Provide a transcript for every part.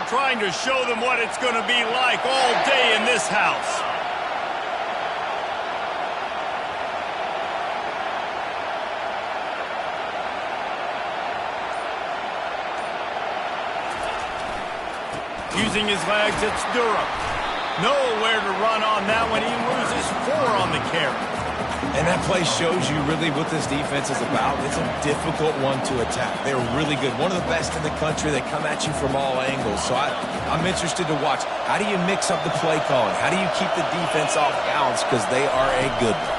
trying to show them what it's going to be like all day in this house. Using his legs, it's Durham. Nowhere to run on that one. He loses 4 on the carry. And that play shows you really what this defense is about. It's a difficult one to attack. They're really good. One of the best in the country. They come at you from all angles. So I'm interested to watch. How do you mix up the play calling? How do you keep the defense off balance? Because they are a good one.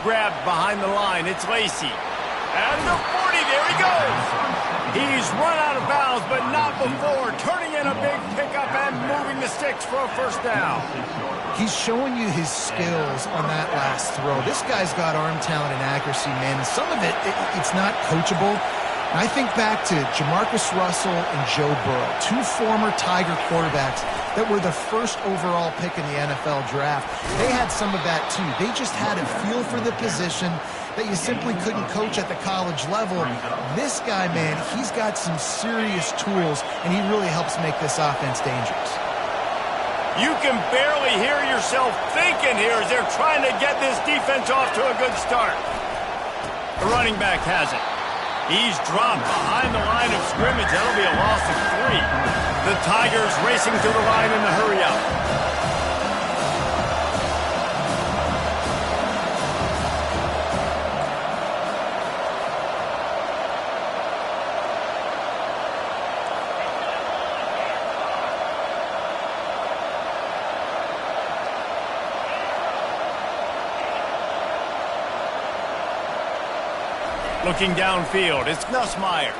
Grabbed behind the line. It's Lacey. And the 40. There he goes. He's run out of bounds, but not before. Turning in a big pickup and moving the sticks for a first down. He's showing you his skills on that last throw. This guy's got arm talent and accuracy, man. And some of it's not coachable. And I think back to Jamarcus Russell and Joe Burrow, 2 former Tiger quarterbacks that were the first overall pick in the NFL draft. They had some of that, too. They just had a feel for the position that you simply couldn't coach at the college level. This guy, man, he's got some serious tools, and he really helps make this offense dangerous. You can barely hear yourself thinking here as they're trying to get this defense off to a good start. The running back has it. He's dropped behind the line of scrimmage. That'll be a loss of 3. The Tigers racing to the line in the hurry-up. Looking downfield, it's Nussmeier.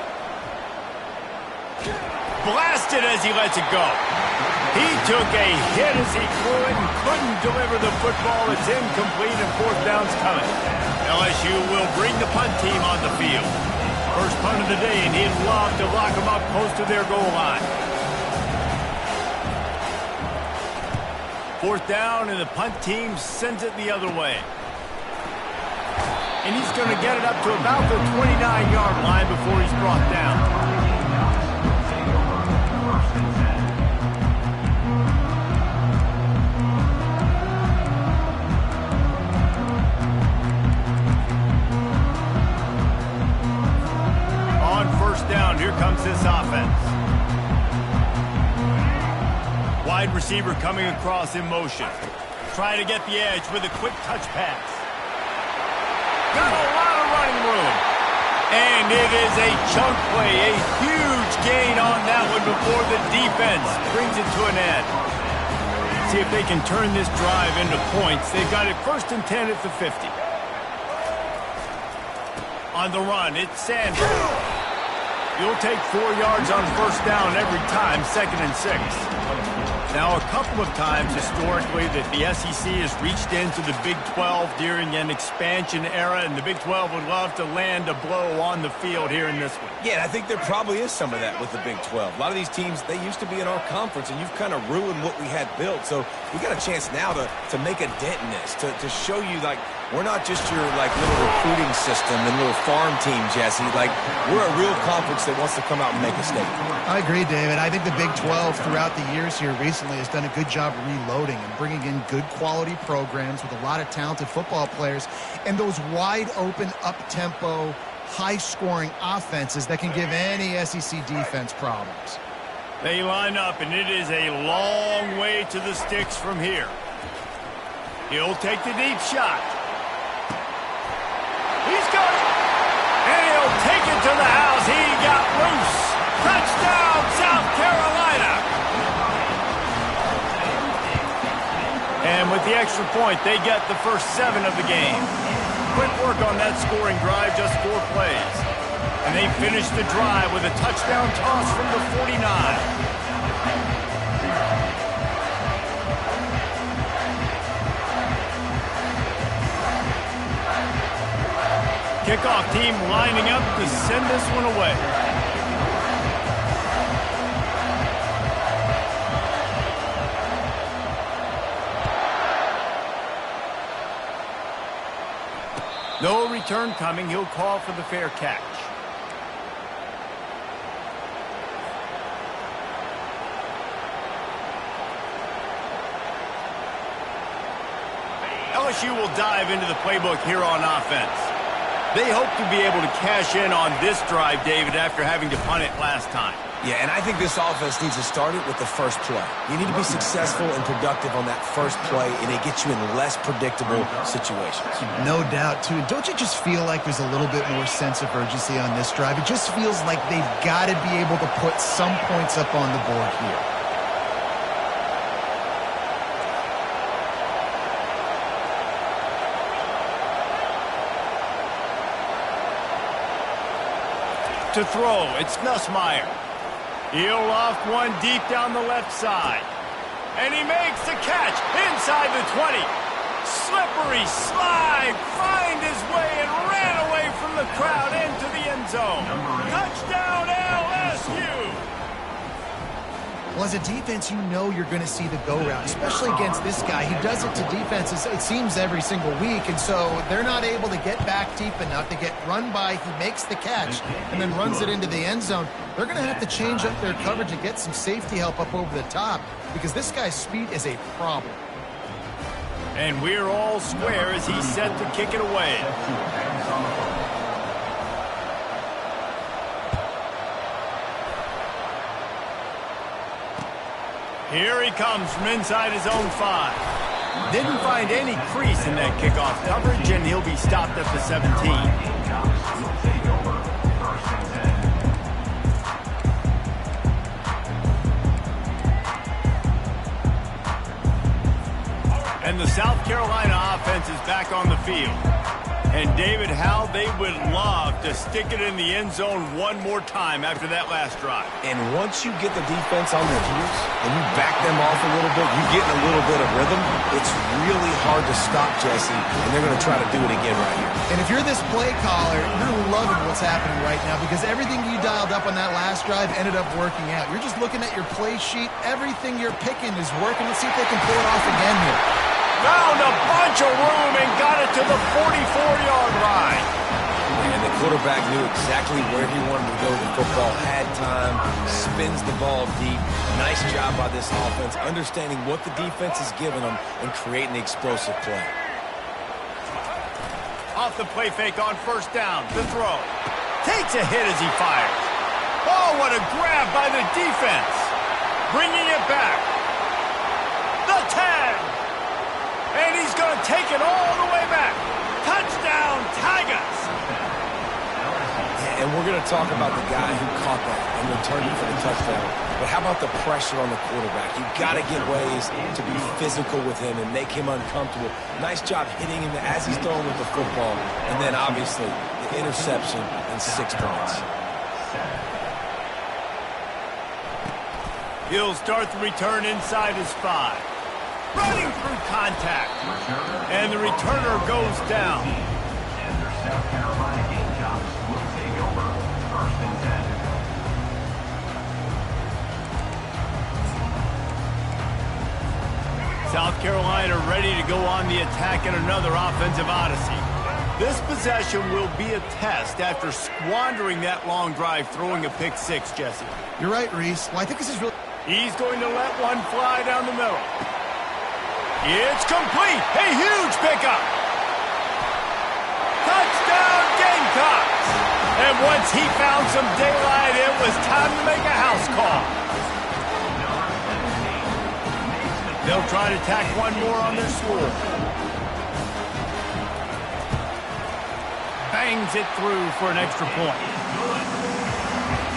Blasted as he lets it go. He took a hit as he threw it and couldn't deliver the football. It's incomplete and 4th down's coming. LSU will bring the punt team on the field. First punt of the day, and he'd love to lock them up close to their goal line. 4th down, and the punt team sends it the other way. And he's going to get it up to about the 29-yard line before he's brought down. On 1st down, here comes this offense. Wide receiver coming across in motion. Trying to get the edge with a quick touch pass. Got a lot of running room. And it is a chunk play, a huge gain on that one before the defense brings it to an end. See if they can turn this drive into points. They've got it 1st and 10 at the 50. On the run, it's Sanders. You'll take 4 yards on 1st down every time, 2nd and 6. Now, a couple of times historically that the SEC has reached into the Big 12 during an expansion era, and the Big 12 would love to land a blow on the field here in this one. Yeah, I think there probably is some of that with the Big 12. A lot of these teams, they used to be in our conference, and you've kind of ruined what we had built. So we got a chance now to make a dent in this, to show you, like, we're not just your, like, little recruiting system and little farm team, Jesse. Like, we're a real conference that wants to come out and make a statement. I agree, David. I think the Big 12 throughout the years here recently has done a good job reloading and bringing in good quality programs with a lot of talented football players and those wide open, up-tempo, high-scoring offenses that can give any SEC defense problems. They line up, and it is a long way to the sticks from here. He'll take the deep shot. He's got it. And he'll take it to the house. He got loose. Touchdown, South Carolina. And with the extra point, they get the first 7 of the game. Quick work on that scoring drive, just 4 plays. And they finish the drive with a touchdown toss from the 49. Kickoff team lining up to send this one away. No return coming. He'll call for the fair catch. LSU will dive into the playbook here on offense. They hope to be able to cash in on this drive, David, after having to punt it last time. Yeah, and I think this offense needs to start it with the first play. You need to be successful and productive on that first play, and it gets you in less predictable situations. No doubt, too. Don't you just feel like there's a little bit more sense of urgency on this drive? It just feels like they've got to be able to put some points up on the board here. To throw, it's Nussmeier. He'll loft one deep down the left side. And he makes the catch inside the 20. Slippery slide, find his way and ran away from the crowd into the end zone. Touchdown LSU! Well, as a defense, you know you're going to see the go route, especially against this guy. He does it to defenses, it seems, every single week, and so they're not able to get back deep enough to get run by. He makes the catch and then runs it into the end zone. They're going to have to change up their coverage and get some safety help up over the top because this guy's speed is a problem. And we're all square as he's set to kick it away. Here he comes from inside his own 5. Didn't find any crease in that kickoff coverage, and he'll be stopped at the 17. And the South Carolina offense is back on the field. And David, how they would love to stick it in the end zone one more time after that last drive. And once you get the defense on their heels and you back them off a little bit, you get in a little bit of rhythm, it's really hard to stop, Jesse, and they're going to try to do it again right here. And if you're this play caller, you're loving what's happening right now because everything you dialed up on that last drive ended up working out. You're just looking at your play sheet. Everything you're picking is working. Let's see if they can pull it off again here. Found a bunch of room and got it to the 44-yard line. And the quarterback knew exactly where he wanted to go with the football, had time, spins the ball deep. Nice job by this offense, understanding what the defense is giving them and creating the explosive play. Off the play fake on first down, the throw. Takes a hit as he fires. Oh, what a grab by the defense. Bringing it back. The tag. And he's going to take it all the way back. Touchdown, Tigers! And we're going to talk about the guy who caught that and returned it for the touchdown. But how about the pressure on the quarterback? You've got to get ways to be physical with him and make him uncomfortable. Nice job hitting him as he's throwing with the football. And then, obviously, the interception and 6 points. He'll start the return inside his 5. Running through contact. And the returner goes down. South Carolina ready to go on the attack in another offensive odyssey. This possession will be a test after squandering that long drive throwing a pick 6, Jesse. You're right, Reese. Well, I think this is really... He's going to let one fly down the middle. It's complete. A huge pickup. Touchdown, Gamecocks. And once he found some daylight, it was time to make a house call. They'll try to tack one more on their score. Bangs it through for an extra point.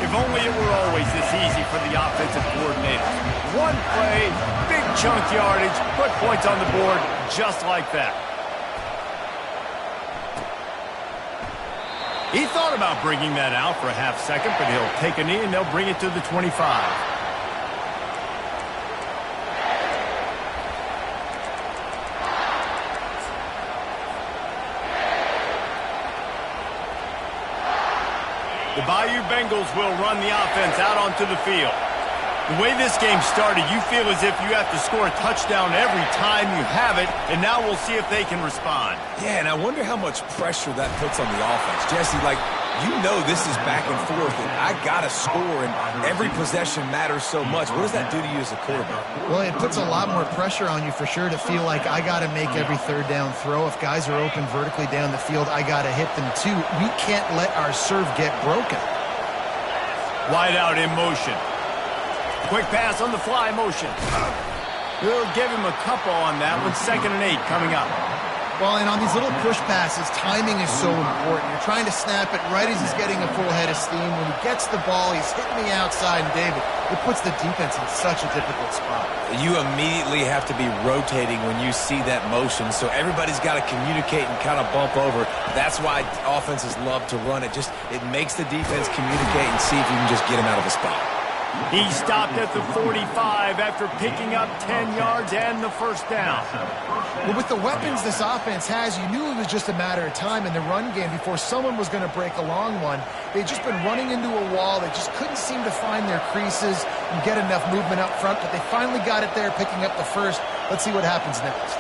If only it were always this easy for the offensive coordinator. One play, big chunk yardage, put points on the board just like that. He thought about bringing that out for a half second, but he'll take a knee and they'll bring it to the 25. The Bayou Bengals will run the offense out onto the field. The way this game started, you feel as if you have to score a touchdown every time you have it, and now we'll see if they can respond. Yeah, and I wonder how much pressure that puts on the offense. Jesse, like, You know this is back and forth, and I got to score, and every possession matters so much. What does that do to you as a quarterback? Well, it puts a lot more pressure on you for sure to feel like I got to make every third down throw. If guys are open vertically down the field, I got to hit them too. We can't let our serve get broken. Wide out in motion. Quick pass on the fly motion. We'll give him a couple on that one. 2nd and 8 coming up. Well, and on these little push passes, timing is so important. You're trying to snap it right as he's getting a full head of steam. When he gets the ball, he's hitting the outside, and David, it puts the defense in such a difficult spot. You immediately have to be rotating when you see that motion, so everybody's got to communicate and kind of bump over. That's why offenses love to run it. It makes the defense communicate and see if you can just get him out of a spot. He stopped at the 45 after picking up 10 yards and the first down. Well, with the weapons this offense has, you knew it was just a matter of time in the run game before someone was going to break a long one. They'd just been running into a wall. They just couldn't seem to find their creases and get enough movement up front, but they finally got it there, picking up the first. Let's see what happens next.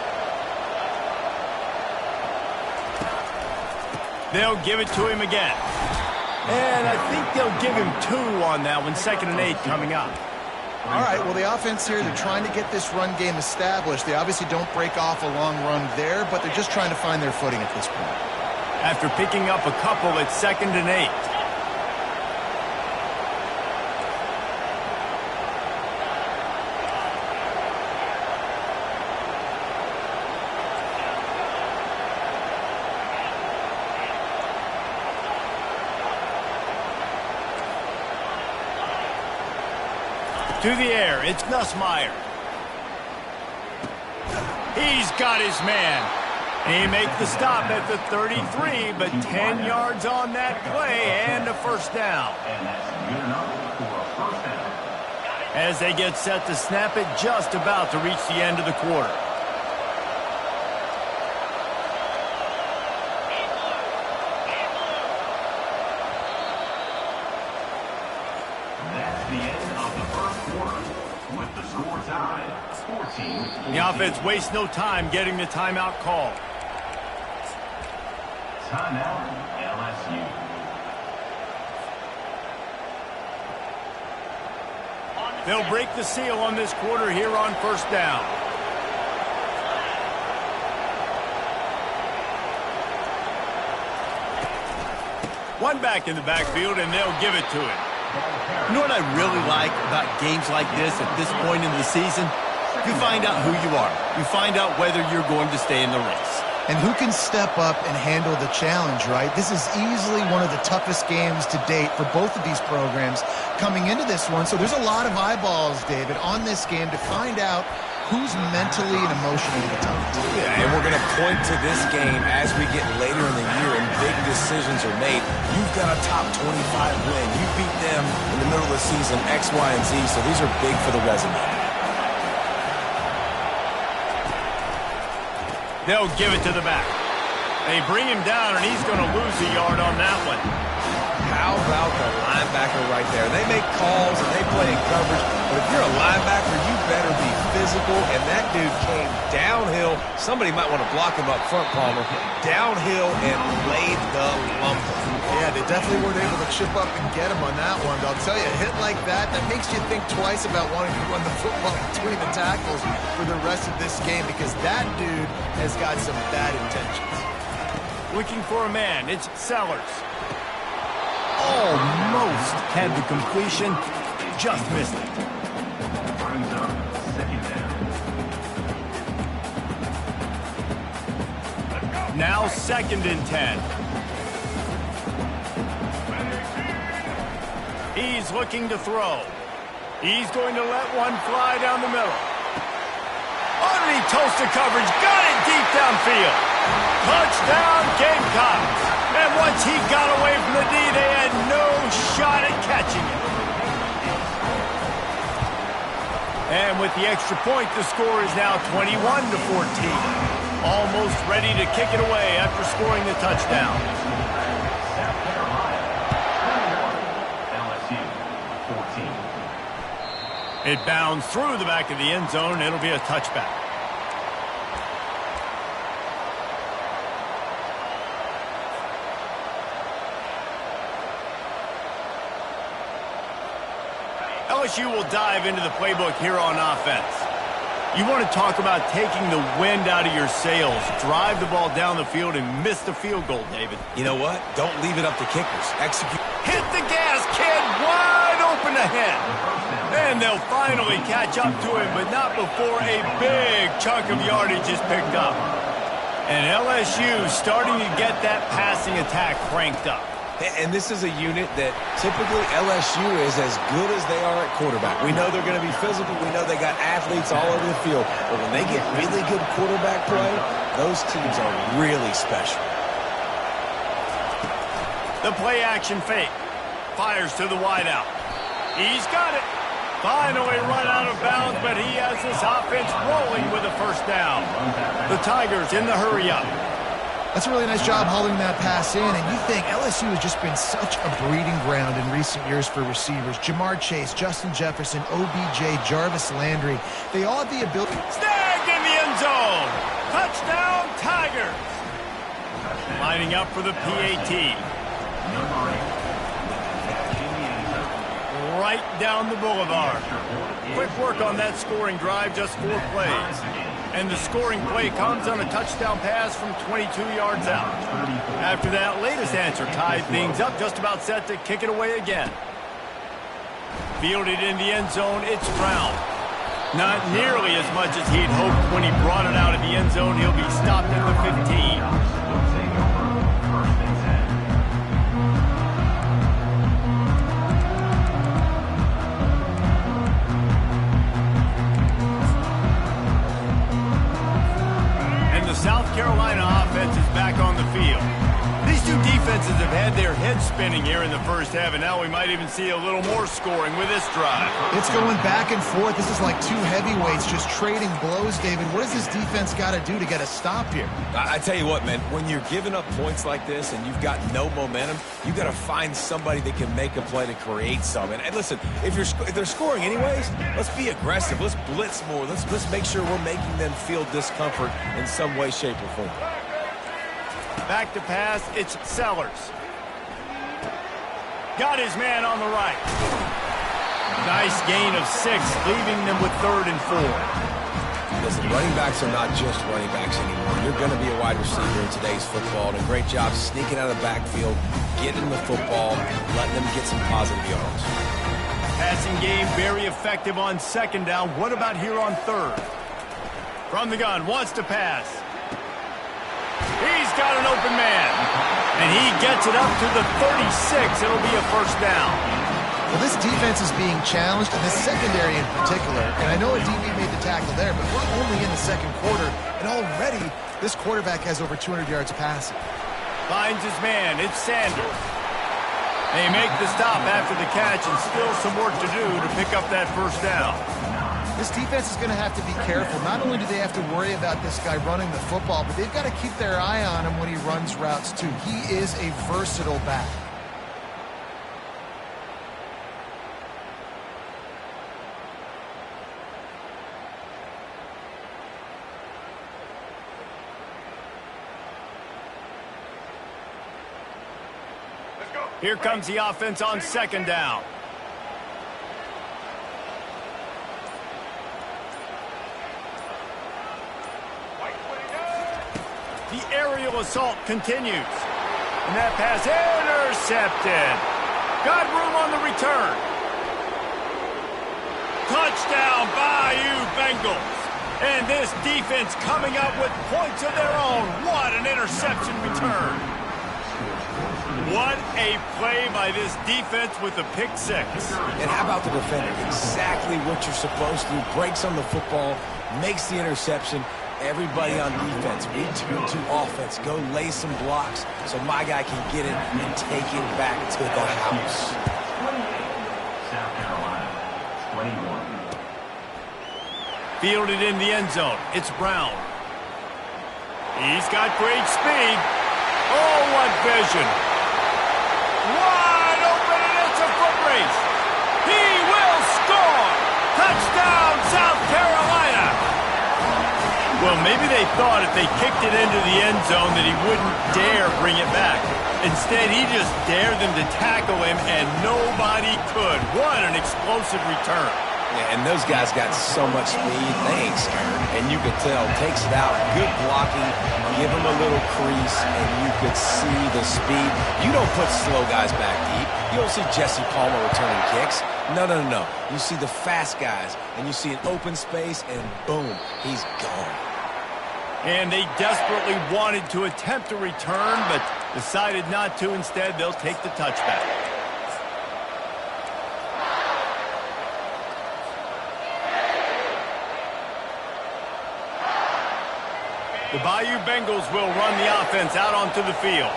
They'll give it to him again. And I think they'll give him 2 on that one. 2nd and 8 coming up. All right, well, the offense here, they're trying to get this run game established. They obviously don't break off a long run there, but they're just trying to find their footing at this point. After picking up a couple, it's 2nd and 8. To the air, it's Nussmeier. He's got his man. He makes the stop at the 33, but 10 yards on that play and a first down. As they get set to snap it, just about to reach the end of the quarter. The offense wastes no time getting the timeout call. Timeout, LSU. They'll break the seal on this quarter here on first down. One back in the backfield, and they'll give it to him. You know what I really like about games like this at this point in the season? You find out who you are. You find out whether you're going to stay in the race. And who can step up and handle the challenge, right? This is easily one of the toughest games to date for both of these programs coming into this one. So there's a lot of eyeballs, David, on this game to find out who's mentally and emotionally the toughest. Yeah, and we're going to point to this game as we get later in the year and big decisions are made. You've got a top 25 win. You beat them in the middle of the season, X, Y, and Z, so these are big for the resume. They'll give it to the back. They bring him down, and he's going to lose a yard on that one. How about the linebacker right there? They make calls and they play in coverage, but if you're a linebacker, you better be physical, and that dude came downhill. Somebody might want to block him up front, Palmer. Downhill and laid the lumber. Yeah, they definitely weren't able to chip up and get him on that one. But I'll tell you, a hit like that makes you think twice about wanting to run the football between the tackles for the rest of this game, because that dude has got some bad intentions. Looking for a man, it's Sellers. Almost had the completion, just missed it. Brings up 2nd down. Now 2nd and 10. He's looking to throw. He's going to let one fly down the middle. Underneath toasted coverage, got it deep downfield. Touchdown, Gamecocks. And once he got away from the D, they had no shot at catching it. And with the extra point, the score is now 21-14. Almost ready to kick it away after scoring the touchdown. South Carolina, 21, LSU, 14. It bounds through the back of the end zone. It'll be a touchback. LSU will dive into the playbook here on offense. You want to talk about taking the wind out of your sails. Drive the ball down the field and miss the field goal, David. You know what? Don't leave it up to kickers. Execute. Hit the gas, kid. Wide open ahead. And they'll finally catch up to him, but not before a big chunk of yardage is picked up. And LSU starting to get that passing attack cranked up. And this is a unit that typically LSU is as good as they are at quarterback. We know they're going to be physical. We know they got athletes all over the field. But when they get really good quarterback play, those teams are really special. The play action fake. Fires to the wideout. He's got it. Finally run out of bounds, but he has this offense rolling with a first down. The Tigers in the hurry up. That's a really nice job holding that pass in, and you think LSU has just been such a breeding ground in recent years for receivers. Jamar Chase, Justin Jefferson, OBJ, Jarvis Landry. They all have the ability. Snagged in the end zone. Touchdown, Tigers. Lining up for the PAT. Right down the boulevard. Quick work on that scoring drive, just 4 plays. And the scoring play comes on a touchdown pass from 22 yards out. After that latest answer tied things up, just about set to kick it away again. Fielded in the end zone, it's Brown. Not nearly as much as he'd hoped when he brought it out of the end zone. He'll be stopped at the 15. South Carolina offense is back on the field. These two defenses have had their heads spinning here in the first half, and now we might even see a little more scoring with this drive. It's going back and forth. This is like two heavyweights just trading blows, David. What does this defense got to do to get a stop here? I tell you what, man, when you're giving up points like this and you've got no momentum, you got to find somebody that can make a play to create something. And listen, if they're scoring anyways, let's be aggressive. Let's blitz more. Let's make sure we're making them feel discomfort in some way, shape, or form. Back to pass, it's Sellers. Got his man on the right. Nice gain of 6, leaving them with 3rd and 4. Listen, running backs are not just running backs anymore. You're going to be a wide receiver in today's football. And a great job sneaking out of the backfield, getting the football, letting them get some positive yards. Passing game very effective on 2nd down. What about here on 3rd? From the gun, wants to pass. He's got an open man. And he gets it up to the 36. It'll be a first down. Well, this defense is being challenged, and this secondary in particular. And I know a DB made the tackle there, but we're only in the 2nd quarter, and already this quarterback has over 200 yards passing. Finds his man. It's Sanders. They make the stop after the catch, and still some work to do to pick up that first down. This defense is going to have to be careful. Not only do they have to worry about this guy running the football, but they've got to keep their eye on him when he runs routes too. He is a versatile back. Here comes the offense on 2nd down. The aerial assault continues. And that pass intercepted. Got room on the return. Touchdown, Bayou Bengals. And this defense coming up with points of their own. What an interception return. What a play by this defense with the pick 6. And how about the defender? Exactly what you're supposed to. Breaks on the football, makes the interception. Everybody on defense, we turn to offense. Go lay some blocks so my guy can get it and take it back to the house. 28, South Carolina, 21. Fielded in the end zone. It's Brown. He's got great speed. Oh, what vision. Wide open, and it's a foot race. He will score. Touchdown, South Carolina. Well, maybe they thought if they kicked it into the end zone that he wouldn't dare bring it back. Instead, he just dared them to tackle him, and nobody could. What an explosive return. Yeah, and those guys got so much speed, they ain't scared. And you could tell, takes it out, good blocking, give him a little crease, and you could see the speed. You don't put slow guys back deep. You don't see Jesse Palmer returning kicks. No, no, no, no. You see the fast guys, and you see an open space, and boom, he's gone. And they desperately wanted to attempt a return, but decided not to. Instead, they'll take the touchback. The Bayou Bengals will run the offense out onto the field.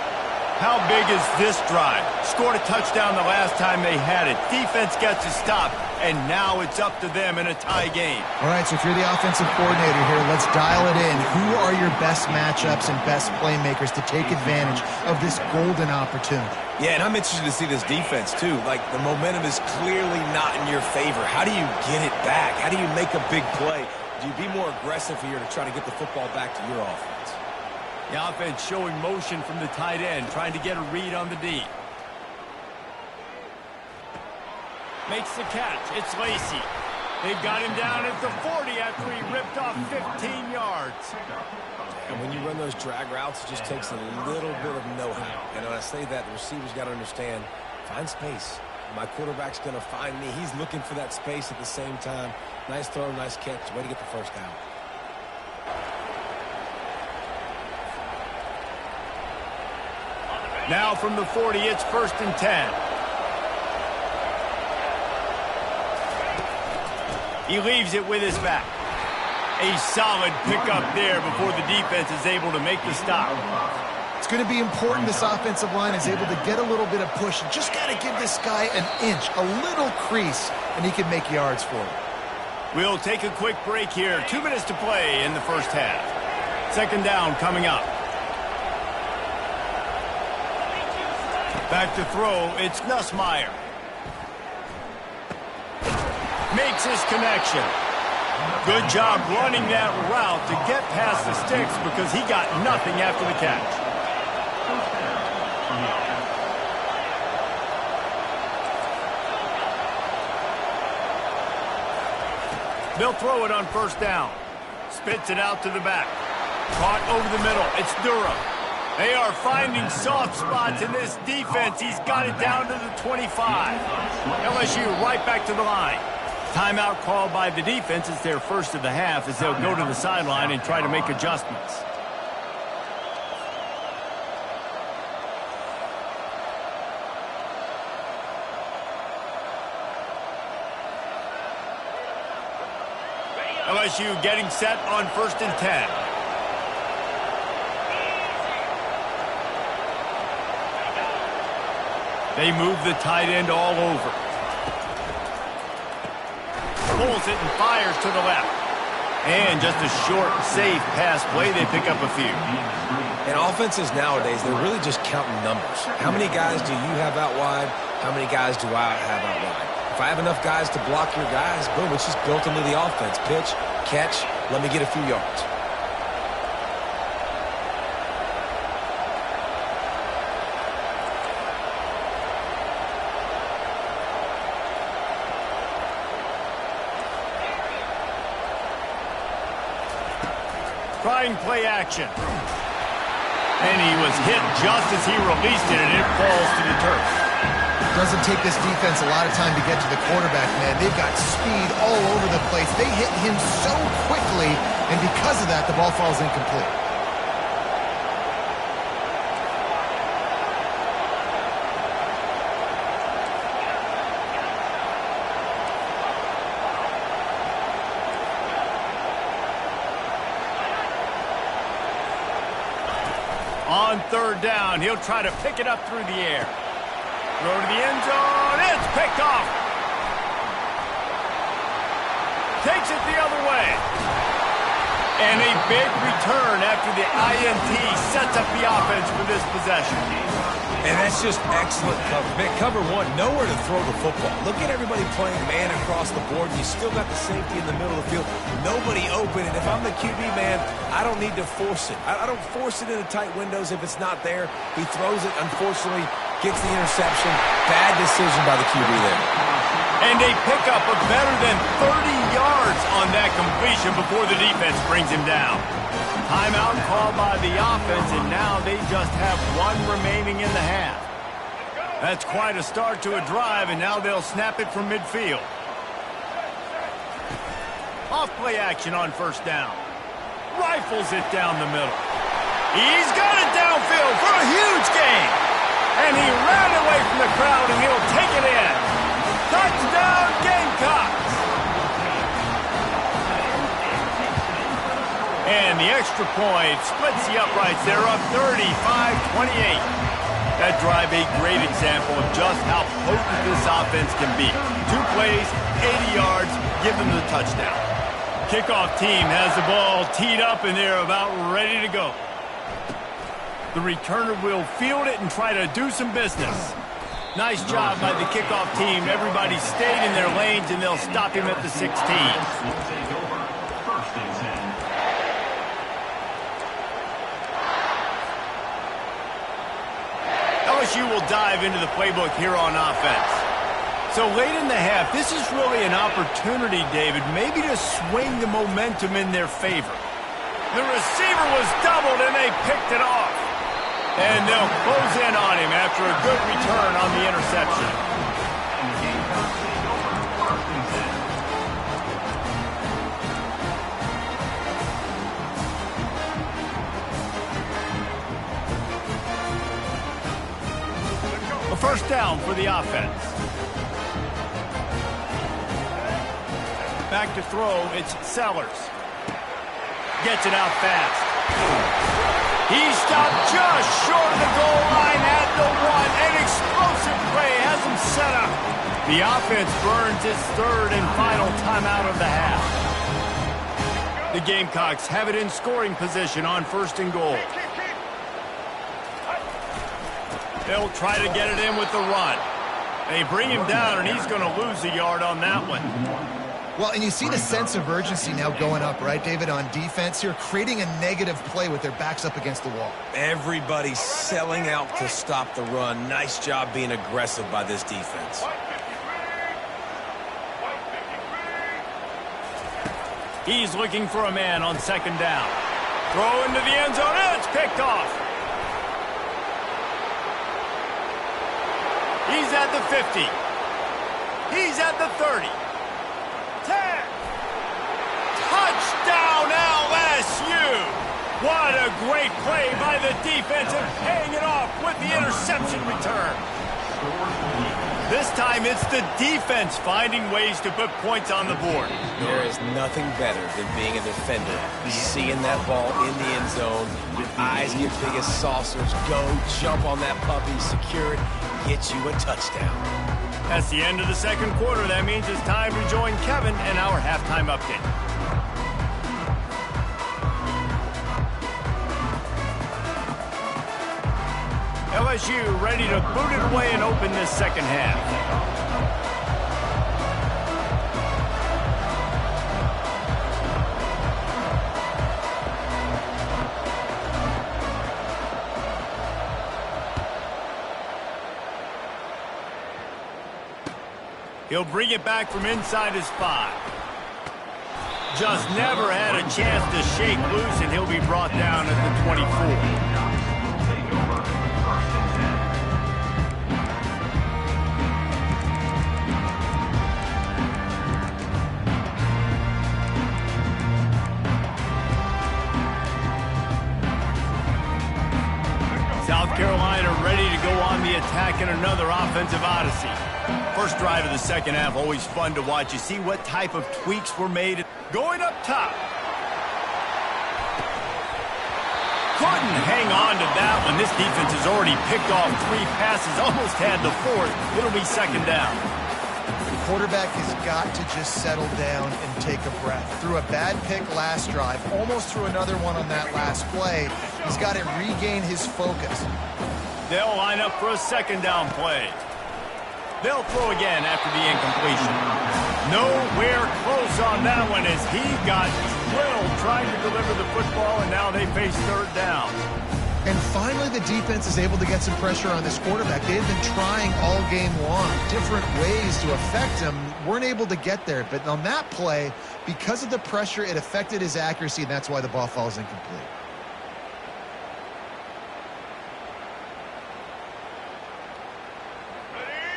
How big is this drive? Scored a touchdown the last time they had it. Defense gets a stop, and now it's up to them in a tie game. All right, so if you're the offensive coordinator here, let's dial it in. Who are your best matchups and best playmakers to take advantage of this golden opportunity? Yeah, and I'm interested to see this defense, too. Like, the momentum is clearly not in your favor. How do you get it back? How do you make a big play? Do you be more aggressive here to try to get the football back to your offense? The offense showing motion from the tight end, trying to get a read on the D. Makes the catch. It's Lacy. They've got him down at the 40 after he ripped off 15 yards. And when you run those drag routes, it just takes a little bit of know-how. And when I say that, the receiver's got to understand, find space. My quarterback's going to find me. He's looking for that space at the same time. Nice throw, nice catch. Way to get the first down. Now from the 40, it's 1st and 10. He leaves it with his back. A solid pickup there before the defense is able to make the stop. It's going to be important this offensive line is able to get a little bit of push. You just got to give this guy an inch, a little crease, and he can make yards for it. We'll take a quick break here. 2 minutes to play in the first half. 2nd down coming up. Back to throw, it's Nussmeier. Makes his connection. Good job running that route to get past the sticks because he got nothing after the catch. They'll throw it on 1st down. Spits it out to the back. Caught over the middle. It's Durham. They are finding soft spots in this defense. He's got it down to the 25. LSU right back to the line. Timeout called by the defense. It's their first of the half as they'll go to the sideline and try to make adjustments. LSU getting set on 1st and 10. They move the tight end all over. Pulls it and fires to the left. And just a short, safe pass play. They pick up a few. And offenses nowadays, they're really just counting numbers. How many guys do you have out wide? How many guys do I have out wide? If I have enough guys to block your guys, boom, it's just built into the offense. Pitch, catch, let me get a few yards. Trying play action. And he was hit just as he released it, and it falls to the turf. Doesn't take this defense a lot of time to get to the quarterback, man. They've got speed all over the place. They hit him so quickly, and because of that, the ball falls incomplete. On 3rd down, he'll try to pick it up through the air. Throw to the end zone. It's picked off. Takes it the other way. And a big return after the INT sets up the offense for this possession. And that's just excellent cover. Man, cover one, nowhere to throw the football. Look at everybody playing man across the board. You still got the safety in the middle of the field. Nobody open. And if I'm the QB, man, I don't need to force it. I don't force it into tight windows if it's not there. He throws it, unfortunately, gets the interception. Bad decision by the QB there. And a pickup of better than 30 yards on that completion before the defense brings him down. Timeout called by the offense, and now they just have one remaining in the half. That's quite a start to a drive, and now they'll snap it from midfield. Off-play action on first down. Rifles it down the middle. He's got it downfield for a huge gain. And he ran away from the crowd, and he'll take it in. Touchdown, Gamecocks! And the extra point splits the uprights. They're up 35-28. That drive a great example of just how potent this offense can be. 2 plays, 80 yards, give them the touchdown. Kickoff team has the ball teed up, and they're about ready to go. The returner will field it and try to do some business. Nice job by the kickoff team. Everybody stayed in their lanes, and they'll stop him at the 16. LSU will dive into the playbook here on offense. So late in the half, this is really an opportunity, David, maybe to swing the momentum in their favor. The receiver was doubled, and they picked it off. And they'll close in on him after a good return on the interception. A first down for the offense. Back to throw, it's Sellers. Gets it out fast. He stopped just short of the goal line at the 1. An explosive play has him set up. The offense burns its third and final timeout of the half. The Gamecocks have it in scoring position on first and goal. They'll try to get it in with the run. They bring him down, and he's going to lose a yard on that one. Well, and you see the sense of urgency now going up, right, David, on defense here, creating a negative play with their backs up against the wall. Everybody's selling out to stop the run. Nice job being aggressive by this defense. He's looking for a man on second down. Throw into the end zone, and it's picked off. He's at the 50. He's at the 30. 10. Touchdown, LSU! What a great play by the defense and paying it off with the interception return. This time it's the defense finding ways to put points on the board. There is nothing better than being a defender. Seeing that ball in the end zone, your eyes get big as saucers. Go, jump on that puppy, secure it, get you a touchdown. That's the end of the second quarter. That means it's time to join Kevin and our halftime update. LSU ready to boot it away and open this second half. He'll bring it back from inside his 5. Just never had a chance to shake loose, and he'll be brought down at the 24. South Carolina ready to go on the attack in another offensive odyssey. First drive of the second half, always fun to watch. You see what type of tweaks were made. Going up top. Couldn't hang on to that one. This defense has already picked off 3 passes, almost had the 4th. It'll be second down. The quarterback has got to just settle down and take a breath. Threw a bad pick last drive, almost threw another one on that last play. He's got to regain his focus. They'll line up for a second down play. They'll throw again after the incompletion. Nowhere close on that one as he got drilled trying to deliver the football, and now they face third down. And finally, the defense is able to get some pressure on this quarterback. They've been trying all game long, different ways to affect him. Weren't able to get there. But on that play, because of the pressure, it affected his accuracy, and that's why the ball falls incomplete.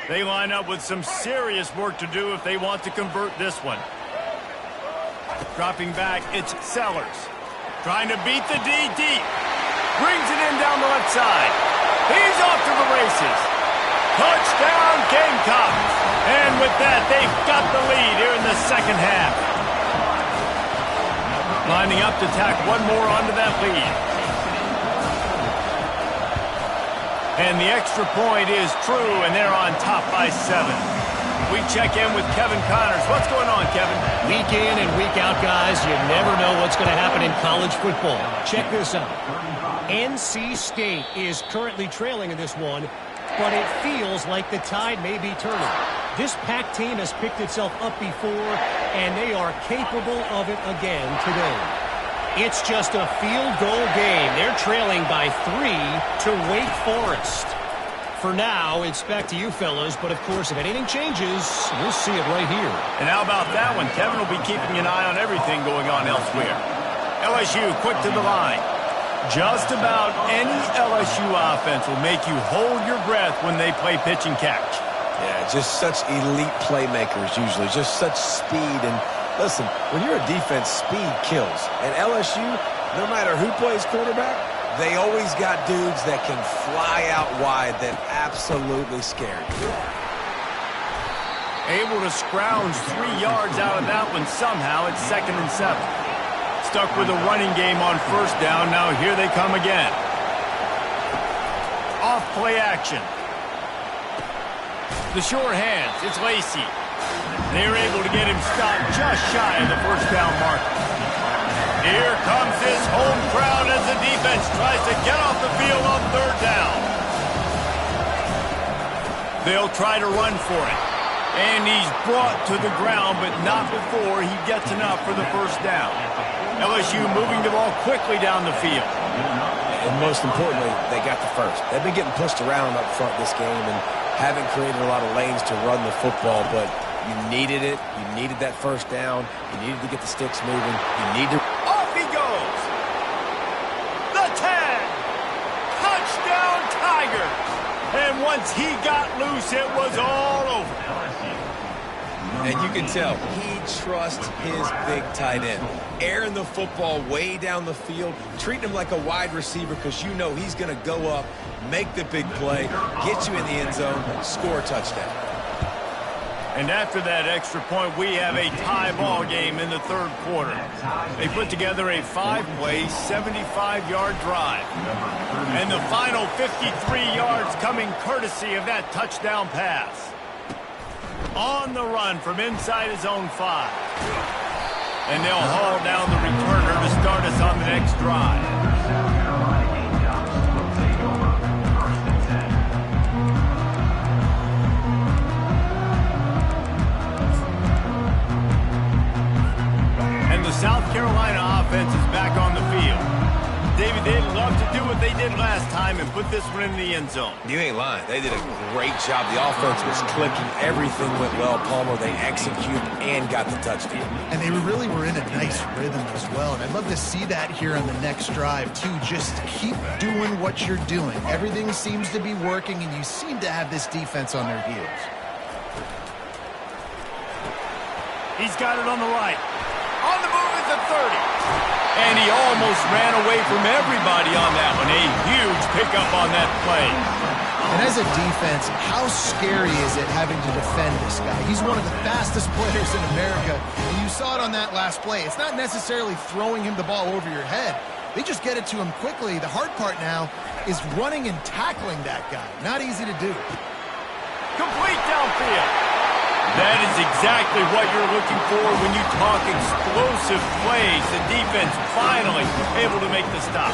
They line up with some serious work to do if they want to convert this one. Dropping back, it's Sellers. Trying to beat the D deep. Brings it in down the left side. He's off to the races. Touchdown, Gamecocks. And with that, they've got the lead here in the second half. Lining up to tack one more onto that lead. And the extra point is true, and they're on top by 7. We check in with Kevin Connors. What's going on, Kevin? Week in and week out, guys, you never know what's going to happen in college football. Check this out. NC State is currently trailing in this one, but it feels like the tide may be turning. This Pac team has picked itself up before, and they are capable of it again today. It's just a field goal game. They're trailing by 3 to Wake Forest. For now, it's back to you fellas, but of course, if anything changes, we'll see it right here. And how about that one? Kevin will be keeping an eye on everything going on elsewhere. LSU quick to the line. Just about any LSU offense will make you hold your breath when they play pitch and catch. Yeah, just such elite playmakers usually, just such speed. And listen, when you're a defense, speed kills. And LSU, no matter who plays quarterback, they always got dudes that can fly out wide that absolutely scare you. Able to scrounge 3 yards out of that one somehow. It's 2nd and 7. Stuck with a running game on first down. Now here they come again. Off play action. The sure hands. It's Lacey. They're able to get him stopped just shy of the first down marker. Here comes his home crowd as the defense tries to get off the field on third down. They'll try to run for it. And he's brought to the ground, but not before he gets enough for the first down. LSU moving the ball quickly down the field. And most importantly, they got the first. They've been getting pushed around up front this game and haven't created a lot of lanes to run the football, but you needed it. You needed that first down. You needed to get the sticks moving. You need to... Off he goes! The 10! Touchdown, Tiger! And once he got loose, it was all over. And you can tell he trusts his big tight end. Airing the football way down the field, treating him like a wide receiver because you know he's going to go up, make the big play, get you in the end zone, score a touchdown. And after that extra point, we have a tie ball game in the third quarter. They put together a 5-play, 75-yard drive. And the final 53 yards coming courtesy of that touchdown pass. On the run from inside his own 5. And they'll haul down the returner to start us on the next drive. And the South Carolina offense is back on the field. David, they'd love to do what they did last time and put this one in the end zone. You ain't lying. They did a great job. The offense was clicking. Everything went well. Palmer, they executed and got the touchdown. And they really were in a nice rhythm as well. And I'd love to see that here on the next drive, too. Just keep doing what you're doing. Everything seems to be working, and you seem to have this defense on their heels. He's got it on the right. On the move is the 30. And he almost ran away from everybody on that one. A huge pickup on that play. And as a defense, how scary is it having to defend this guy? He's one of the fastest players in America, and you saw it on that last play. It's not necessarily throwing him the ball over your head. They just get it to him quickly. The hard part now is running and tackling that guy. Not easy to do. Complete downfield. That is exactly what you're looking for when you talk explosive plays. The defense finally able to make the stop.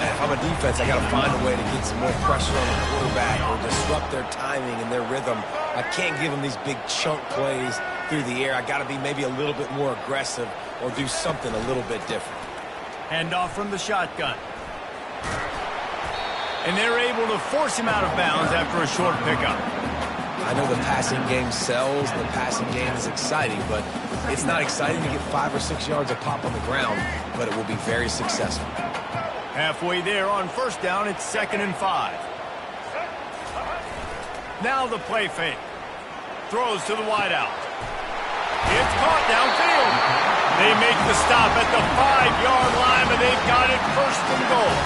If I'm a defense, I got to find a way to get some more pressure on the quarterback or disrupt their timing and their rhythm. I can't give them these big chunk plays through the air. I got to be maybe a little bit more aggressive or do something a little bit different. Hand off from the shotgun. And they're able to force him out of bounds after a short pickup. I know the passing game sells, the passing game is exciting, but it's not exciting to get 5 or 6 yards a pop on the ground, but it will be very successful. Halfway there on first down, it's 2nd and 5. Now the play fake. Throws to the wideout. It's caught downfield. They make the stop at the 5-yard line, but they've got it 1st and goal.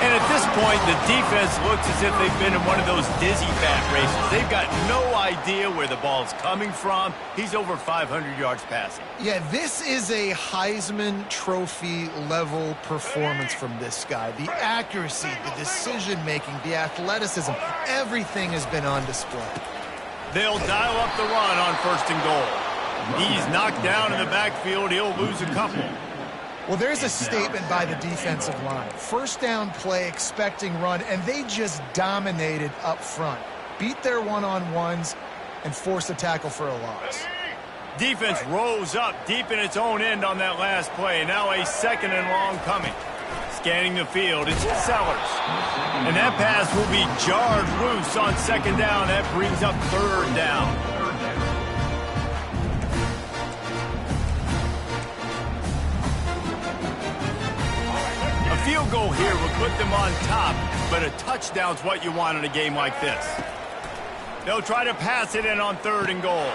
And at this point, the defense looks as if they've been in one of those dizzy bat races. They've got no idea where the ball's coming from. He's over 500 yards passing. Yeah, this is a Heisman Trophy level performance from this guy. The accuracy, the decision-making, the athleticism, everything has been on display. They'll dial up the run on 1st and goal. He's knocked down in the backfield. He'll lose a couple. Well, there's a statement by the defensive line. First down play, expecting run, and they just dominated up front. Beat their one-on-ones and forced a tackle for a loss. Defense rose up deep in its own end on that last play. Now a 2nd and long coming. Scanning the field, it's Sellers. And that pass will be jarred loose on 2nd down. That brings up 3rd down. Field goal here would put them on top, but a touchdown's what you want in a game like this. They'll try to pass it in on 3rd and goal.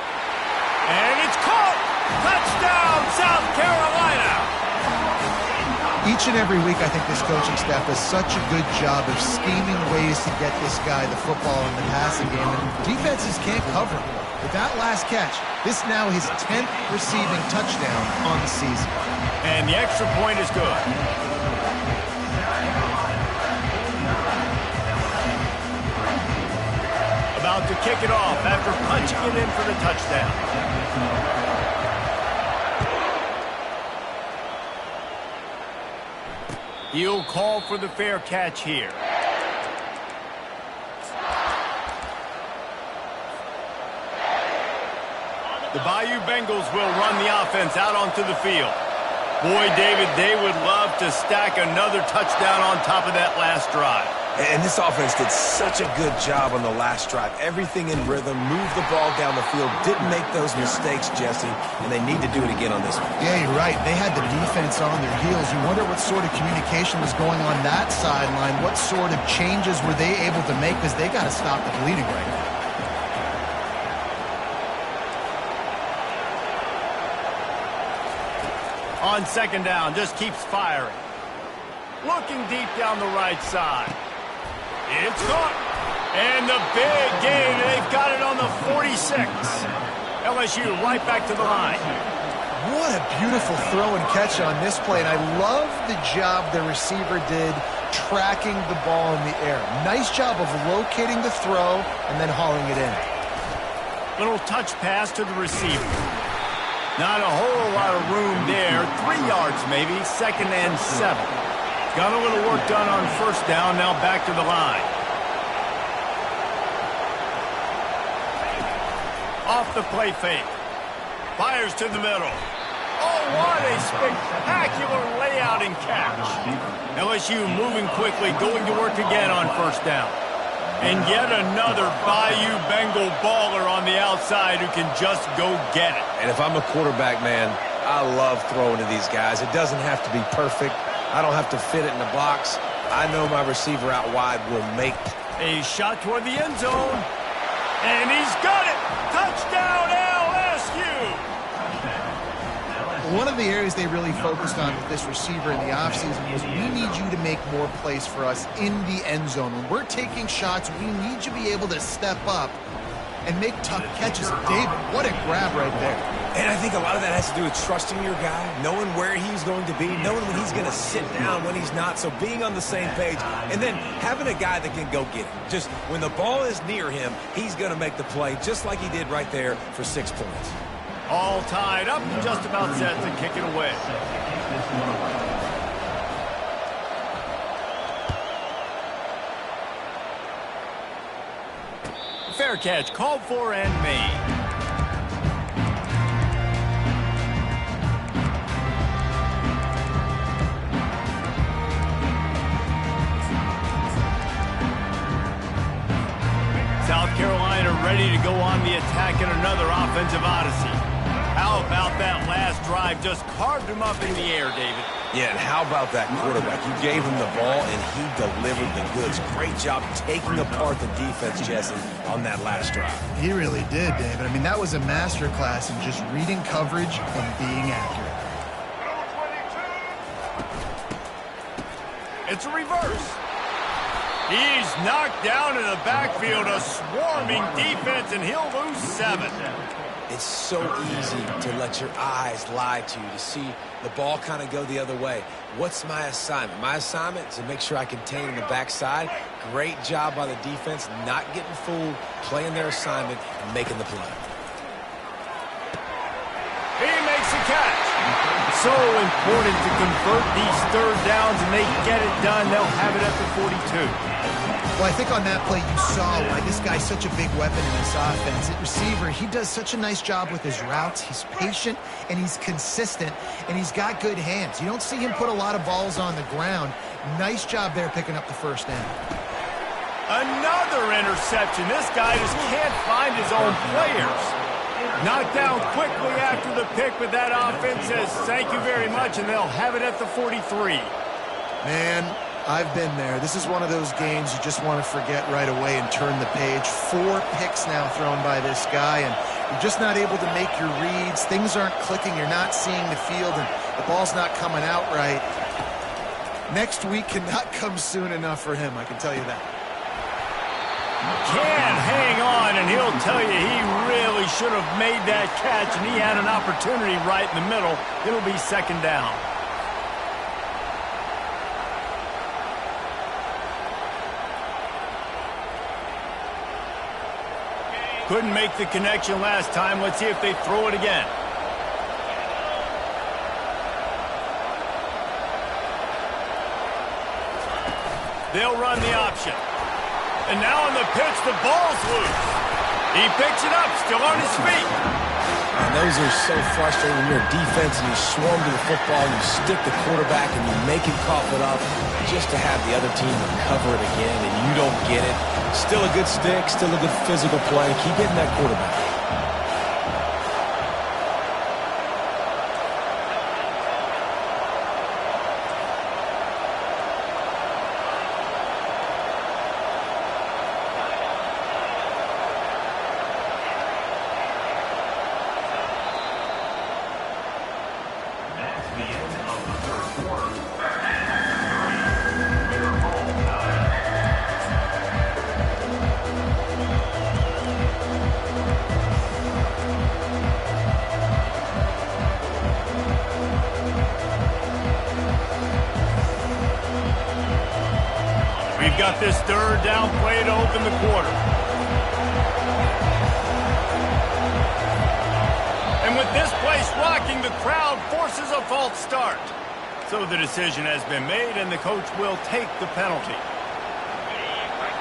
And it's caught! Touchdown, South Carolina! Each and every week, I think this coaching staff does such a good job of scheming ways to get this guy the football in the passing game, and defenses can't cover him. With that last catch, this now his 10th receiving touchdown on the season. And the extra point is good. About to kick it off after punching it in for the touchdown. He'll call for the fair catch here. The Bayou Bengals will run the offense out onto the field. Boy, David, they would love to stack another touchdown on top of that last drive. And this offense did such a good job on the last drive. Everything in rhythm, moved the ball down the field, didn't make those mistakes, Jesse, and they need to do it again on this one. Yeah, you're right. They had the defense on their heels. You wonder what sort of communication was going on that sideline. What sort of changes were they able to make, because they got to stop the bleeding right now. On 2nd down, just keeps firing. Looking deep down the right side. It's caught. And the big gain. They've got it on the 46. LSU right back to the line. What a beautiful throw and catch on this play. And I love the job the receiver did tracking the ball in the air. Nice job of locating the throw and then hauling it in. Little touch pass to the receiver. Not a whole lot of room there. 3 yards maybe. 2nd and 7. Got a little work done on 1st down. Now back to the line. Off the play fake. Fires to the middle. Oh, what a spectacular layout and catch. LSU moving quickly, going to work again on 1st down. And yet another Bayou Bengal baller on the outside who can just go get it. And if I'm a quarterback, man, I love throwing to these guys. It doesn't have to be perfect. I don't have to fit it in the box. I know my receiver out wide will make. A shot toward the end zone. And he's got it. Touchdown, LSU. One of the areas they really focused on with this receiver in the offseason was, we need you to make more plays for us in the end zone. When we're taking shots, we need you to be able to step up and make tough catches. David, what a grab right there. And I think a lot of that has to do with trusting your guy, knowing where he's going to be, knowing when he's going to sit down, when he's not, so being on the same page, and then having a guy that can go get it. Just when the ball is near him, he's going to make the play, just like he did right there for 6 points. All tied up, just about set to kick it away. Fair catch, called for and made. South Carolina ready to go on the attack in another offensive odyssey. How about that last drive? Just carved him up in the air, David. Yeah, and how about that quarterback? You gave him the ball, and he delivered the goods. Great job taking apart the defense, Jesse, on that last drive. He really did, David. I mean, that was a masterclass in just reading coverage and being accurate. It's a reverse. He's knocked down in the backfield, a swarming defense, and he'll lose 7. It's so easy to let your eyes lie to you, to see the ball kind of go the other way. What's my assignment? My assignment is to make sure I contain in the backside. Great job by the defense, not getting fooled, playing their assignment, and making the play. He makes a catch. So important to convert these third downs, and they get it done. They'll have it at the 42. Well, I think on that play you saw why this guy's such a big weapon in this offense. At receiver, he does such a nice job with his routes. He's patient, and he's consistent, and he's got good hands. You don't see him put a lot of balls on the ground. Nice job there picking up the first down. Another interception. This guy just can't find his own players. Knocked down quickly after the pick, but that offense says thank you very much, and they'll have it at the 43. Man, I've been there. This is one of those games you just want to forget right away and turn the page. 4 picks now thrown by this guy, and you're just not able to make your reads. Things aren't clicking. You're not seeing the field, and the ball's not coming out right. Next week cannot come soon enough for him, I can tell you that. Can hang on, and he'll tell you he really should have made that catch, and he had an opportunity right in the middle. It'll be second down. Couldn't make the connection last time. Let's see if they throw it again. They'll run the option. And now on the pitch, the ball's loose. He picks it up, still on his feet. And those are so frustrating when you're a defense and you swarm to the football, you stick the quarterback and you make him cough it up just to have the other team recover it again and you don't get it. Still a good stick, still a good physical play. Keep hitting that quarterback. We've got this third down play to open the quarter. And with this place rocking, the crowd forces a false start. So the decision has been made, and the coach will take the penalty.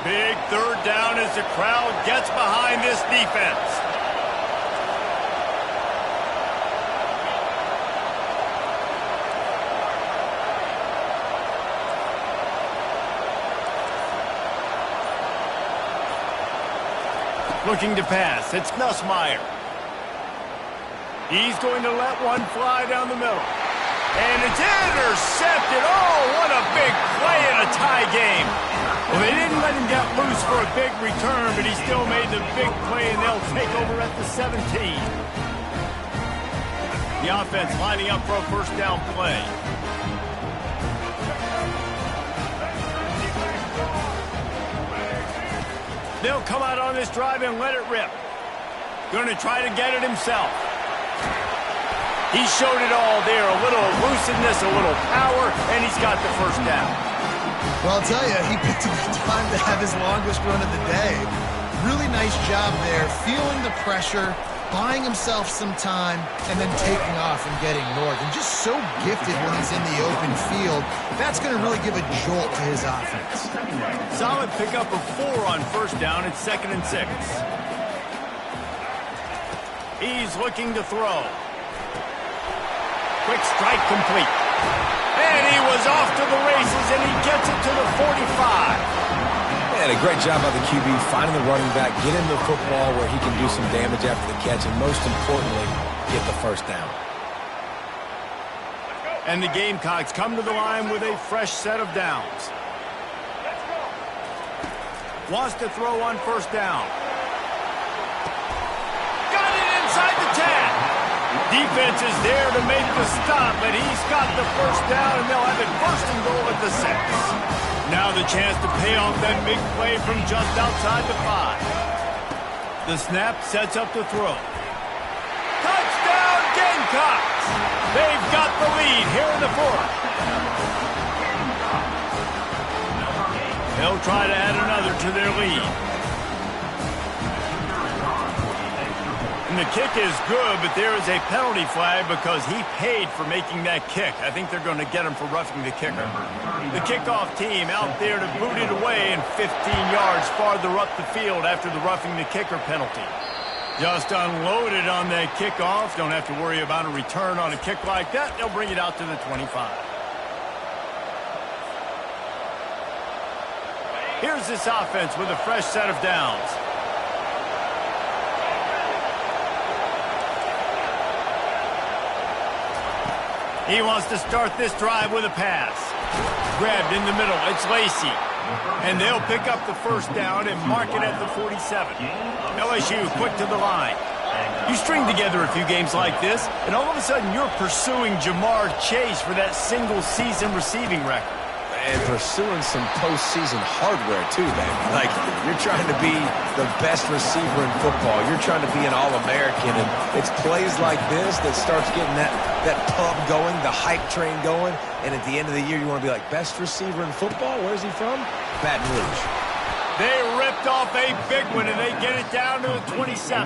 Big third down as the crowd gets behind this defense. Looking to pass. It's Nussmeier. He's going to let one fly down the middle. And it's intercepted. Oh, what a big play in a tie game. Well, they didn't let him get loose for a big return, but he still made the big play, and they'll take over at the 17. The offense lining up for a first down play. They'll come out on this drive and let it rip. Going to try to get it himself. He showed it all there. A little elusiveness, a little power, and he's got the first down. Well, I'll tell you, he picked a good time to have his longest run of the day. Really nice job there, feeling the pressure, buying himself some time and then taking off and getting north. And just so gifted when he's in the open field. That's going to really give a jolt to his offense. Solid pickup of 4 on first down. It's 2nd and 6. He's looking to throw. Quick strike complete. And he was off to the races, and he gets it to the 45. And a great job by the QB finding the running back, get him the football where he can do some damage after the catch, and most importantly, get the first down. And the Gamecocks come to the line with a fresh set of downs. Wants to throw on first down. Got it inside the 10. Defense is there to make the stop, but he's got the first down, and they'll have it 1st and goal at the 6. Now the chance to pay off that big play from just outside the 5. The snap sets up the throw. Touchdown Gamecocks! They've got the lead here in the 4th. They'll try to add another to their lead. And the kick is good, but there is a penalty flag because he paid for making that kick. I think they're going to get him for roughing the kicker. The kickoff team out there to boot it away and 15 yards farther up the field after the roughing the kicker penalty. Just unloaded on that kickoff. Don't have to worry about a return on a kick like that. They'll bring it out to the 25. Here's this offense with a fresh set of downs. He wants to start this drive with a pass. Grabbed in the middle. It's Lacey. And they'll pick up the first down and mark it at the 47. LSU quick to the line. You string together a few games like this, and all of a sudden you're pursuing Jamar Chase for that single-season receiving record. And pursuing some postseason hardware, too, baby. Like, you're trying to be the best receiver in football. You're trying to be an All-American, and it's plays like this that starts getting that pump going, the hype train going, and at the end of the year, you want to be like, best receiver in football? Where's he from? Baton Rouge. They ripped off a big one, and they get it down to the 27.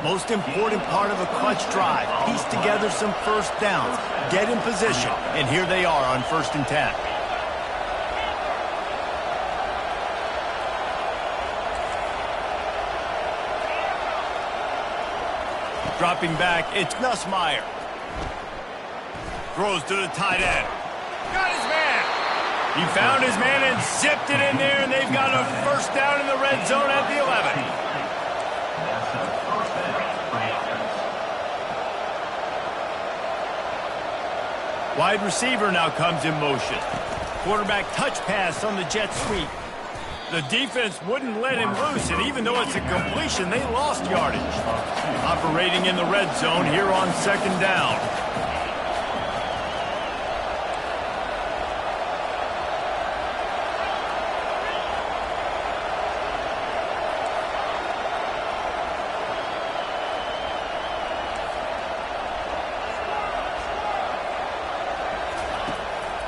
Most important part of a clutch drive. Piece together some first downs. Get in position, and here they are on 1st and 10. Dropping back, it's Nussmeier. Throws to the tight end. Got his man. He found his man and zipped it in there, and they've got a first down in the red zone at the 11. Wide receiver now comes in motion. Quarterback touch pass on the jet sweep. The defense wouldn't let him loose, and even though it's a completion, they lost yardage. Operating in the red zone here on 2nd down.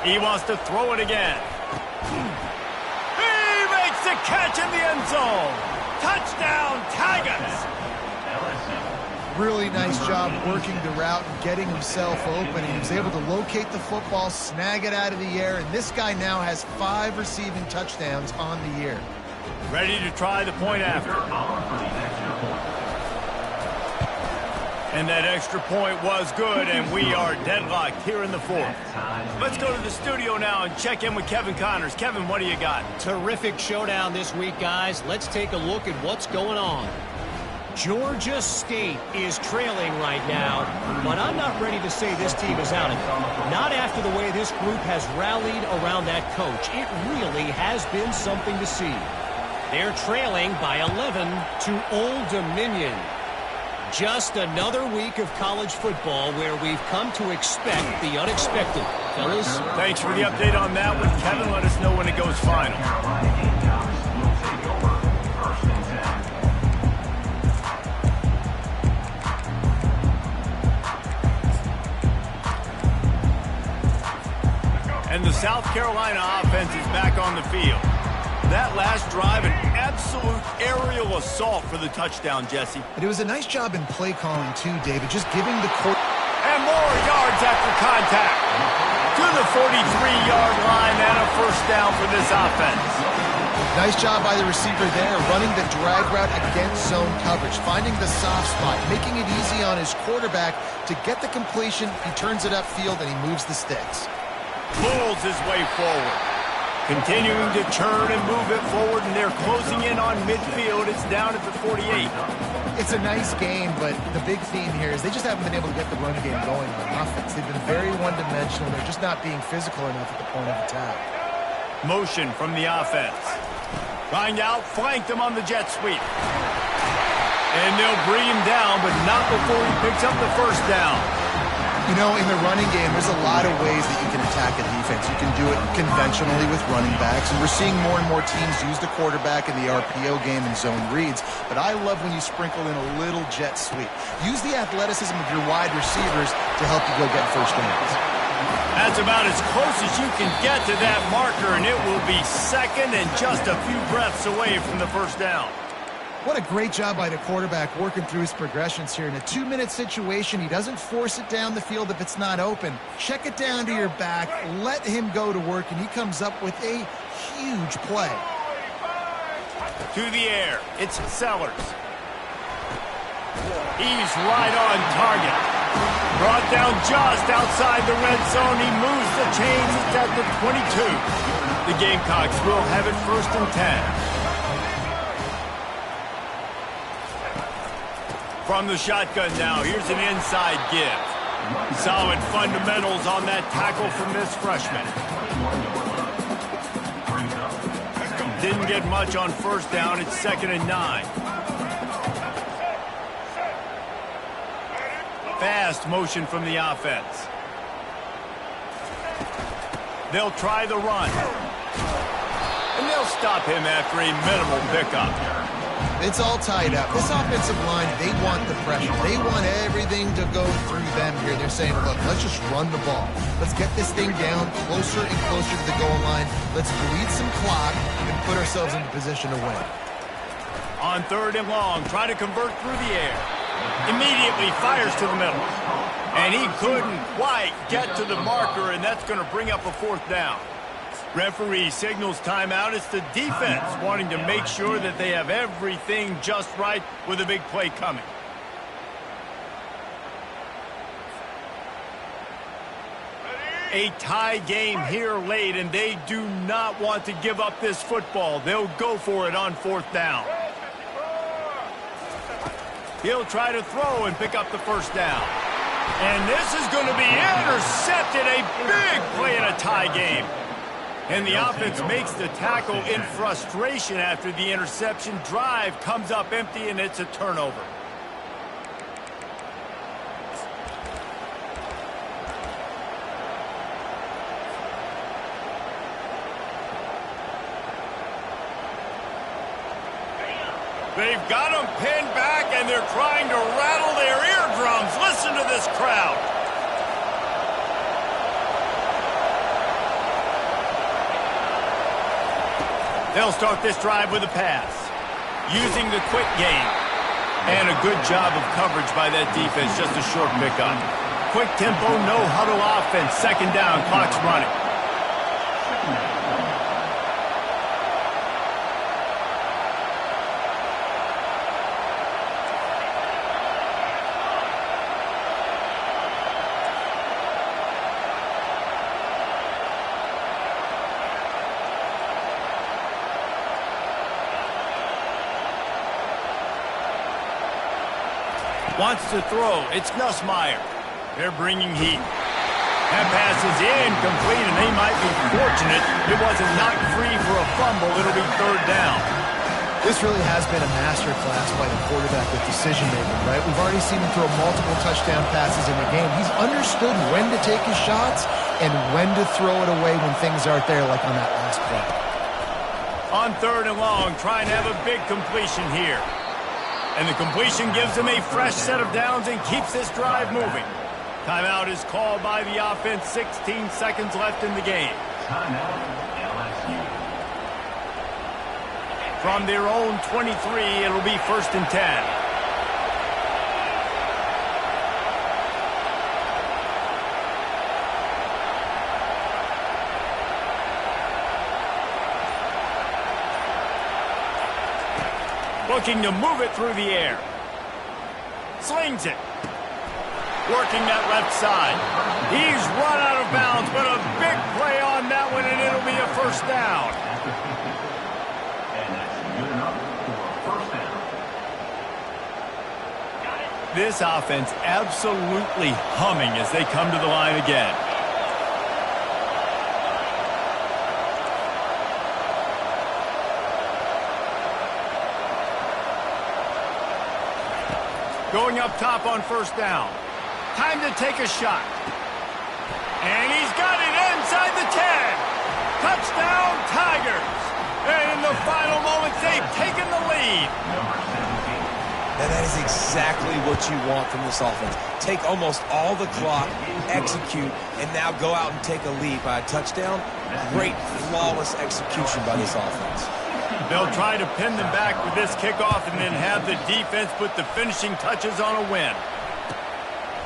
He wants to throw it again. The catch in the end zone. Touchdown, Tigers. Really nice job working the route and getting himself open. He was able to locate the football, snag it out of the air, and this guy now has 5 receiving touchdowns on the year. Ready to try the point after. And that extra point was good, and we are deadlocked here in the 4th. Let's go to the studio now and check in with Kevin Connors. Kevin, what do you got? Terrific showdown this week, guys. Let's take a look at what's going on. Georgia State is trailing right now, but I'm not ready to say this team is out of it. Not after the way this group has rallied around that coach. It really has been something to see. They're trailing by 11 to Old Dominion. Just another week of college football where we've come to expect the unexpected. Fellas? Thanks for the update on that one. Kevin, let us know when it goes final. And the South Carolina offense is back on the field. That last drive, an absolute aerial assault for the touchdown, Jesse. But it was a nice job in play calling too, David, just giving the court. And more yards after contact. To the 43-yard line and a first down for this offense. Nice job by the receiver there, running the drag route against zone coverage, finding the soft spot, making it easy on his quarterback to get the completion. He turns it upfield and he moves the sticks. Pulls his way forward. Continuing to turn and move it forward, and they're closing in on midfield. It's down at the 48. It's a nice game, but the big theme here is they just haven't been able to get the run game going on offense. They've been very one-dimensional. They're just not being physical enough at the point of attack. Motion from the offense. Trying to outflank them on the jet sweep. And they'll bring him down, but not before he picks up the first down. You know, in the running game, there's a lot of ways that you can attack a defense. You can do it conventionally with running backs, and we're seeing more and more teams use the quarterback in the RPO game and zone reads, but I love when you sprinkle in a little jet sweep. Use the athleticism of your wide receivers to help you go get first downs. That's about as close as you can get to that marker, and it will be second and just a few breaths away from the first down. What a great job by the quarterback working through his progressions here. In a 2-minute situation, he doesn't force it down the field if it's not open. Check it down to your back, let him go to work, and he comes up with a huge play. To the air, it's Sellers. He's right on target. Brought down just outside the red zone. He moves the chains. It's at the 22. The Gamecocks will have it first and 10. From the shotgun now, here's an inside give. Solid fundamentals on that tackle from this freshman. Didn't get much on first down. It's 2nd and 9. Fast motion from the offense. They'll try the run. And they'll stop him after a minimal pickup. It's all tied up. This offensive line, they want the pressure. They want everything to go through them here. They're saying, look, let's just run the ball. Let's get this thing down closer and closer to the goal line. Let's bleed some clock and put ourselves into position to win. On 3rd and long, try to convert through the air. Immediately fires to the middle. And he couldn't quite get to the marker, and that's going to bring up a 4th down. Referee signals timeout. It's the defense wanting to make sure that they have everything just right with a big play coming. A tie game here late, and they do not want to give up this football. They'll go for it on 4th down. He'll try to throw and pick up the first down. And this is going to be intercepted. A big play in a tie game. And the offense makes the tackle in frustration after the interception. Drive comes up empty, and it's a turnover. They've got them pinned back, and they're trying to rattle their eardrums. Listen to this crowd. They'll start this drive with a pass, using the quick game. And a good job of coverage by that defense, just a short pickup. Quick tempo, no huddle offense. 2nd down, clock's running. Wants to throw. It's Nussmeier. They're bringing heat. That pass is incomplete, and they might be fortunate it wasn't knocked free for a fumble. It'll be 3rd down. This really has been a masterclass by the quarterback with decision-making, right? We've already seen him throw multiple touchdown passes in the game. He's understood when to take his shots and when to throw it away when things aren't there, like on that last play. On 3rd and long, trying to have a big completion here. And the completion gives them a fresh set of downs and keeps this drive moving. Timeout is called by the offense. 16 seconds left in the game. Timeout, LSU. From their own 23, it'll be 1st and 10. Looking to move it through the air. Slings it. Working that left side. He's run out of bounds, but a big play on that one, and it'll be a 1st down. And that's good enough for a 1st down. This offense absolutely humming as they come to the line again. Going up top on 1st down. Time to take a shot. And he's got it inside the 10. Touchdown, Tigers. And in the final moments, they've taken the lead. Now, that is exactly what you want from this offense. Take almost all the clock, execute, and now go out and take a lead by a touchdown. Great, flawless execution by this offense. They'll try to pin them back with this kickoff and then have the defense put the finishing touches on a win.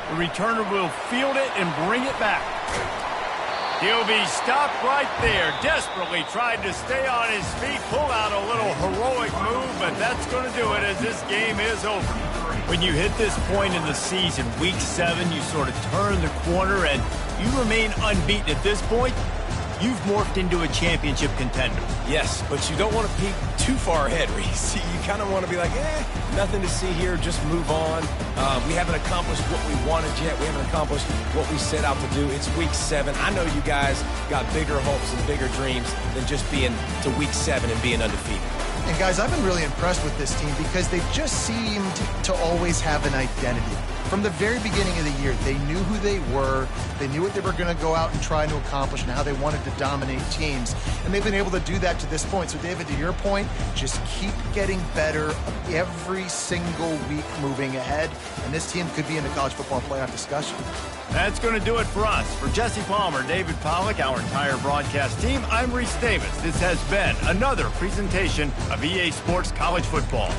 The returner will field it and bring it back. He'll be stopped right there, desperately trying to stay on his feet, pull out a little heroic move, but that's going to do it as this game is over. When you hit this point in the season, week 7, you sort of turn the corner and you remain unbeaten at this point. You've morphed into a championship contender. Yes, but you don't want to peek too far ahead, Reese. You kind of want to be like, nothing to see here, just move on. We haven't accomplished what we wanted yet. We haven't accomplished what we set out to do. It's week 7. I know you guys got bigger hopes and bigger dreams than just being to week 7 and being undefeated. And guys, I've been really impressed with this team because they just seemed to always have an identity. From the very beginning of the year, they knew who they were, they knew what they were going to go out and try to accomplish and how they wanted to dominate teams. And they've been able to do that to this point. So, David, to your point, just keep getting better every single week moving ahead. And this team could be in the college football playoff discussion. That's going to do it for us. For Jesse Palmer, David Pollack, our entire broadcast team, I'm Reese Davis. This has been another presentation of EA Sports College Football.